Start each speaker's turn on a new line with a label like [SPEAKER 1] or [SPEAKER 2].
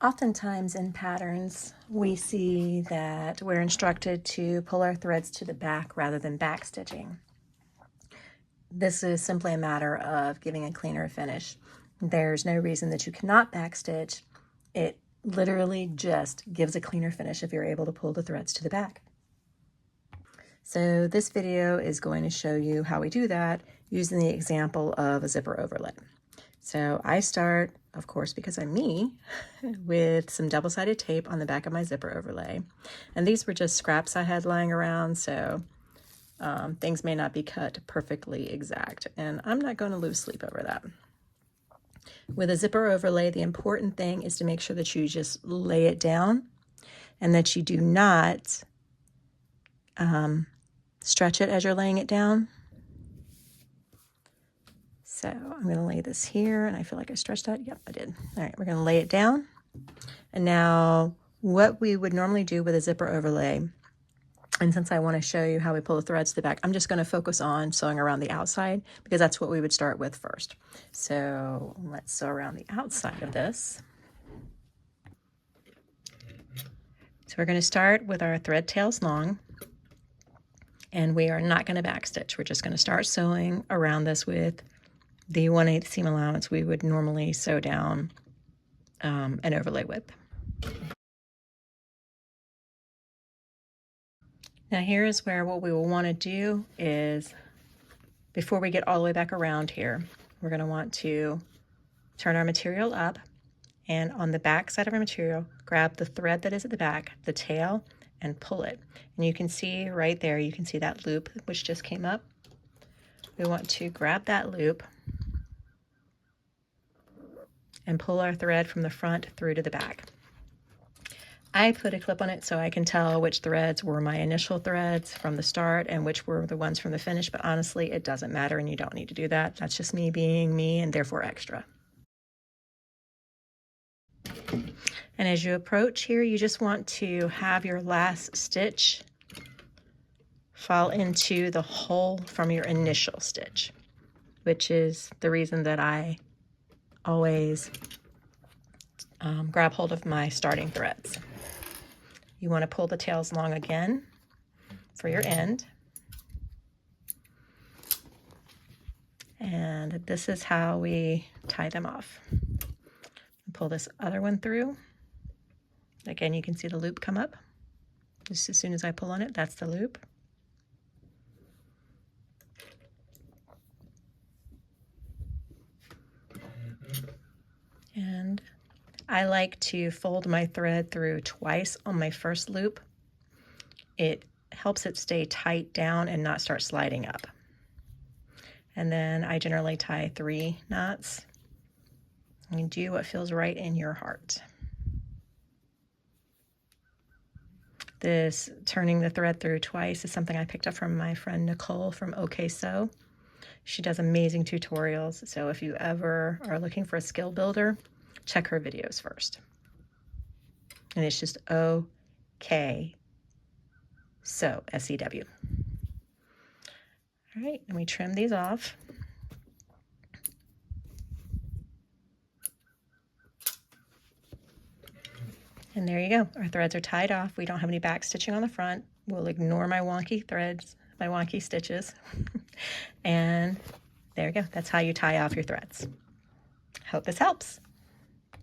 [SPEAKER 1] Oftentimes in patterns, we see that we're instructed to pull our threads to the back rather than backstitching. This is simply a matter of giving a cleaner finish. There's no reason that you cannot backstitch. It literally just gives a cleaner finish if you're able to pull the threads to the back. So this video is going to show you how we do that using the example of a zipper overlay. So I start, of course, because I'm me, with some double-sided tape on the back of my zipper overlay. And these were just scraps I had lying around, so things may not be cut perfectly exact. And I'm not going to lose sleep over that. With a zipper overlay, the important thing is to make sure that you just lay it down and that you do not stretch it as you're laying it down. So I'm going to lay this here, and I feel like I stretched that. Yep, I did. All right, we're going to lay it down. And now what we would normally do with a zipper overlay, and since I want to show you how we pull the threads to the back, I'm just going to focus on sewing around the outside because that's what we would start with first. So let's sew around the outside of this. So we're going to start with our thread tails long, and we are not going to backstitch. We're just going to start sewing around this with the 1/8 seam allowance we would normally sew down an overlay with. Now here is where what we will want to do is, before we get all the way back around here, we're going to want to turn our material up, and on the back side of our material, grab the thread that is at the back, the tail, and pull it. And you can see right there, you can see that loop which just came up. We want to grab that loop and pull our thread from the front through to the back. I put a clip on it so I can tell which threads were my initial threads from the start and which were the ones from the finish, but honestly, it doesn't matter and you don't need to do that. That's just me being me and therefore extra. And as you approach here, you just want to have your last stitch fall into the hole from your initial stitch, which is the reason that I always grab hold of my starting threads. You want to pull the tails long again for your end. And this is how we tie them off. Pull this other one through. Again, you can see the loop come up. Just as soon as I pull on it, that's the loop. And I like to fold my thread through twice on my first loop. It helps it stay tight down and not start sliding up. And then I generally tie 3 knots. And do what feels right in your heart. This turning the thread through twice is something I picked up from my friend Nicole from OK Sew. She does amazing tutorials, so if you ever are looking for a skill builder, check her videos first. And it's just OK Sew, S-E-W. All right, and we trim these off. And there you go. Our threads are tied off. We don't have any back stitching on the front. We'll ignore my wonky threads, my wonky stitches. And there you go. That's how you tie off your threads. Hope this helps.